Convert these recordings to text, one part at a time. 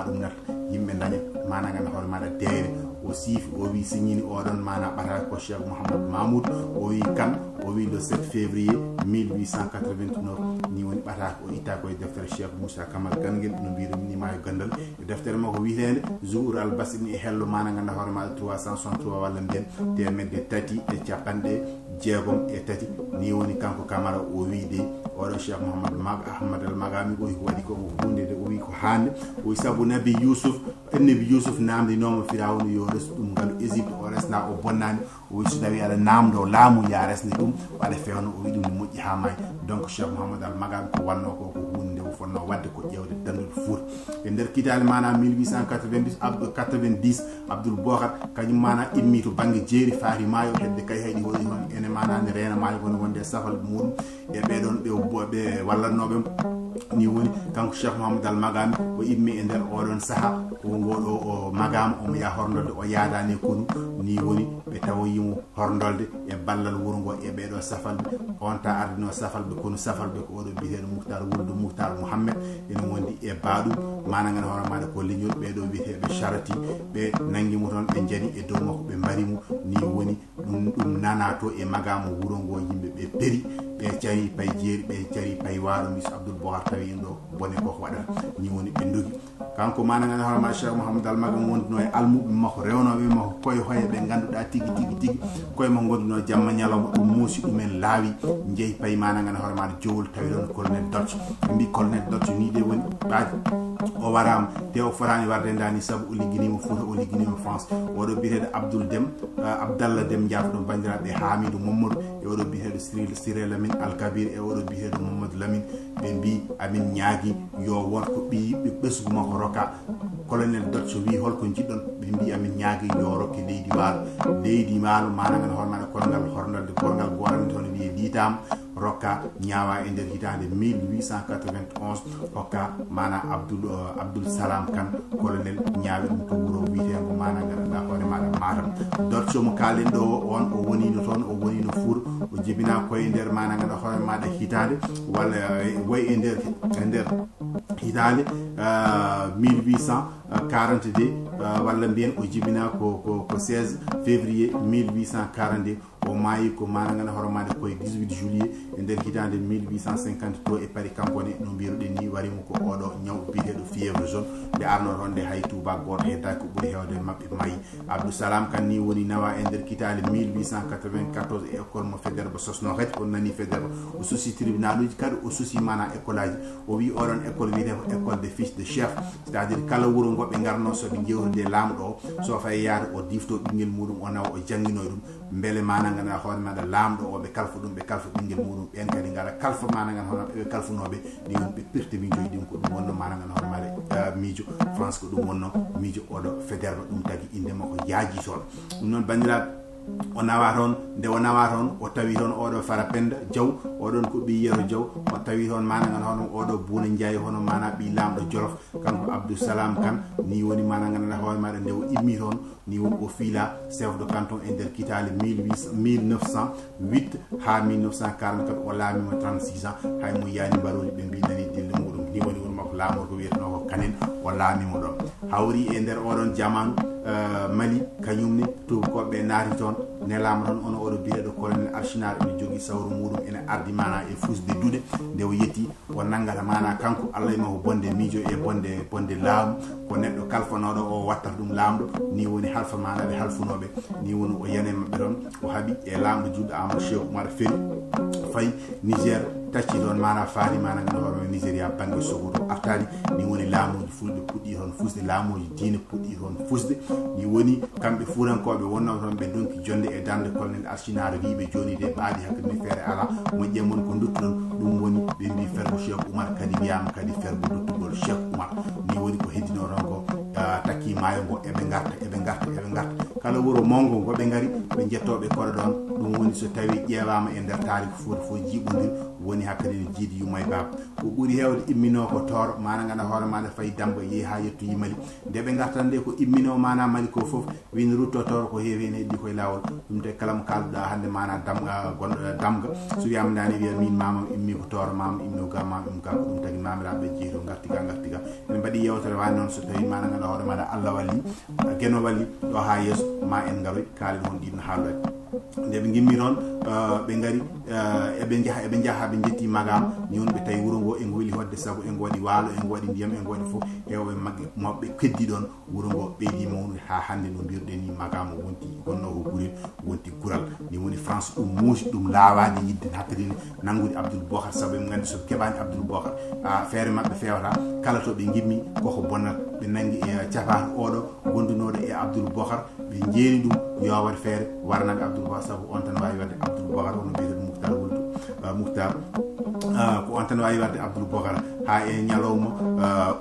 ɗum nat yimɓe daña mana ganduɗa hoore maɗa deere o siifi o wi signini oɗon mana ɓataka ko Cheikh Mamadou Mamoudou o wi kan o wi le 7 février 1889 ni woni ɓataka o itta koye deftere Cheikh Moussa Kamal Kangel no mbiɗum ni maayo gandal e deftere makko witede jour albasini e hello mana ganduɗa hoore maɗa 363 walla mbiyen temedde tati e capanɗe jeegom e tati ni woni kanko Camara o wi de oɗo Cheikh Mouhamadou Ahmad al Magami o waɗi ko hunde de o wi ko hande o wi saabu nabi Youssouf namdinoma firawno yo resu ɗum ngal Égypte o resna o bonnani o wi so tawi aɗa namdo laamu ya resni ɗum waɗa fewno o wi ɗum ne moƴƴi ha may donc Cheikh Mouhamadou al Magami ko wanno ko hunde nde o fonno wadde ko ƴewde dandude Fouta e nder kitale mana 1890 Abdoul Bokar kañum mana immi to banggue jeeri faari maayo hedde kay hayɗi waɗi hon ene mana ne reena maayo kono wonde safal muɗum e ɓeɗon ɓe wallatnoɓe ni woni kanko Cheikh Mouhamadou al Magami o immi e nder oɗon saaha o ngoɗo o Magama omo yaha horndolde o yaadani konu ni woni ɓe tawoyimo horndolde e ballal wuuro ngo e ɓeɗo safalɓe on ta ardino safalɓe kono safalɓe ko oɗo biyeteɗo Mouhtar wulde Mouhtar Mouhamed ene wondi e baɗum mana gan hoore maɗa ko leñol ɓeɗo wiyeteɓe charati ɓe nanguimo toon ɓe jani e dow makko ɓe mbarimo ni woni ɗum nana to e Magama wuuro ngo yimɓe ɓe peeri ɓe cari pay jeeri ɓe cari pay waɗo miso Abdoul Bokar tawi en ɗo bone koko waɗata ni woni ɓe dogi kanko mana gan hoore maɗa Cheikh Mouhamadou al Magami wonduno e almuɓe makko rewnoɓe makko koye hoye ɓe ganduɗa tigui koye makko gonduno jamma ñalawma ɗum muusi ɗumen laawi jeeyi pay mana gan hoore maɗa jowol tawi ɗon colonel Dodge ɓe mbi colonel Dodge ni de woni ɓaji o warama te o fotani warde dani saabu o ligguinimo Fouta o ligguinimo France oɗo biyeteɗo Abdallah Dem jatoɗo bandiraɓe Hamidou Mamadou e oɗo biyeteɗo Siré Lamine Alkabir e oɗo biyeteɗo Mamadou Lamine ɓe mbi amin ñaagui yo wonko ɓiyiɓe ɓesgu makko rokka colonel Dodge wi holko jiɗɗon ɓe mbi amin ñaagui yo rokke leydi maalo mana gan hoore maɗa kolngal horndolde gorgal gorande toon wiye liitama rokka ñaawa e nder hitande 1891 hokka mana Abdul Salam Kane colonel ñaawe ɗum to wuuro wiyetego mana ganduɗa hoore maɗa Matam Dodge mo kalen ɗo on o wonino toon o wonino Fouta o jibina koye nder mana ganduɗa hoore maɗa hitande walla way e nder hitande 1842 walla mbiyen o jibina ko 16 février 1842 o maayi ko mana ganduɗa hoore maɗa koye 18 juillet e nder hitande 1853 e Paris kankone no mbiruɗen ni warimo ko oɗo ñaw biyeteɗo fièvre jaune nde arno toon nde hay touba goto heddaki ko ɓuuri hewde mabɓe maayi Abdou Salam Kane ni woni nawa e nder kitale 1894 e école mo Faidherbe sosno kadi o nani Faidherbe o suusi tribunal uji kadi o suusi mana école aji o wi oɗon école wiyete ko école des fils de chef c'est à dire kala wuuro ngo ɓe garno soɓe jewtide lamɗo o so fayi yaade o difto ɓinguel muɗum o nawa o jangguinoy ɗum beele mana ganduɗa hoore maɗa lamɗo o ɓe kalfa ɗum ɓe kalfa ɓinguel muɗum ɓen kadi gara kalfa mana gan hoore ɓe kalfunoɓe ni woni ɓe pirti miijoji ɗin ko ɗum wonno mana gan hoore maɗa miijo France ko ɗum wonno miijo oɗo Faidherbe ɗum tagui inde makko yaaji toon ɗum noon bandiraɓe o nawa toon nde o nawa toon o tawi toon oɗo Farapenda Diaw oɗon ko ɓi Yero Diaw o tawi toon mana gan hono oɗo Bouna Ndiaye hono mana ɓi lamɗo Jolof kanko Abdou Salam Kane ni woni mana ganduɗa hoore maɗa nde o immi toon ni woni o fiila chef de canton e nder kitale 1908 ha 1944 o laamimo 36 ans hay mo yaani mbaroli ɓe mbi nani dille muɗum ni woni woni makko laamor ko wiyeteno ko Kanel o laamimo ɗon hawri e nder oɗon jamanu Mali kañumne tubakoɓe naati toon nelama toon ono oɗo biyeɗo colonel Archinard ene jogui sawru muɗum ene ardi mana e fusde duuɗe nde o yetti o nanggata mana kanko Allah ma ko bonde miijo e bonde laamu ko neɗɗo kalfanoɗo o wattata ɗum lamɗo ni woni halfa mana ɓe halfunoɓe ni woni o yane mabɓe toon o haaɓi e lamɗo juɗɗo Amadou Cheikh Oumar Feri fayi Niger tacci toon mana faari mana gan hoore Nigéria banggue Sokoto artani ni woni laamuji fulɓe puɗɗi toon fusde laamuji diine puɗɗi toon fusde ni woni kamɓe fuurankoɓe wonno toon ɓe donki jonde e dande colonel Archinard wiɓe joni de ɓaadi hakkude feere ala moƴƴe mon ko duttuɗon ɗum woni ɓe mbi fergo Cheikh Oumar kadi wiyama kadi fergo duttugol Cheikh Oumar ni woni ko heddino toon ko takki maayo ngo eɓe garta kala wuro mongo go be ngari be jettobe kodo don dum woni so tawi ƴeewama e nder taariku fuuta fo jiiɓodir woni hakkadi no jiidi yumay baba ko ɓuri hewde immino ko toro mana ganda hoore maɗa fayi damba yeehi ha yetto yimali nde ɓe gartan nde ko immino mana mali ko foof win rutto toro ko heewi ene heddi koye lawol ɗum de kala mo kalduɗa hande mana damga gonɗo damga so wiyama dani wiya min mamam immi ko toro mamam immi ko ga mamam immi ga ko ɗum tagi mamiraɓe jeeyi to garti ga ene mbaɗi yewtere wani noon so tawi mana ganda hoore maɗa Allah walli gueno walli ɗo ha yeeso ma en garoy kaalen hon ɗin haalade nde ɓe gimmi toon ɓe ngari eɓe jaaha ɓe jetti magam ni won ɓe tawi wuro ngo e ngo weli hodde saabu e ngo waɗi waalo e ngo waɗi ndiyam e ngo waɗi fof hewɓe magge mawɓe keddi ɗon wuro ngo ɓeydi mawnude ha hande no mbirɗen ni magam wonti gonno ko gurel wonti gural ni woni France ɗum muusi ɗum laawade yidde hakkadine nanngude Abdoul Bokhar saabu eɓe gandi so keɓani Abdoul Bokhar feere mabɓe fewata kala to ɓe gimmi koko bonnat ɓe nangi e cafatu oɗo gondunoɗo e Abdoul Bokhar ɓe jeeni ɗum yo waɗ feere warnaɓe Abdoul Bokhar saabu on tan wawi wadde Abdoul Bokhar wono mbiyeten Moukhtar wuldu Moukhtar ko on tan wawi wadde Abdoul Bokhar ha e ñalawma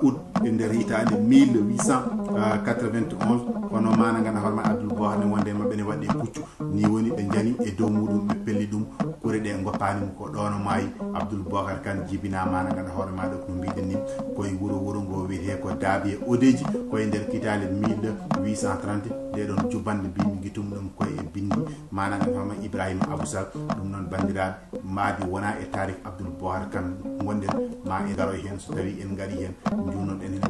août e nder hitande 1891 kono mana ganda hoorema Abdoul Bokhar ne wonde mabɓe ne waɗi puccu ni woni ɓe jani e dow muɗum ɓe pelli ɗum kure ɗe goppanimo ko ɗono maayi Abdoul Bokhar Kane jibina mana ganda hoore maɗa ko no mbiɗen ni koye wuro ngo wiyete ko daabi e odeji koye nder kitale 1830 nde ɗon jubbande mbimi guitum ɗum koye e bindi mana ganda hoorema Ibrahima Abousal ɗum noon bandiraɓe maadi wona e tarih Abdoul Bokhar Kane gonɗen ma e garo hen so tawi en gari hen junnoɗen hen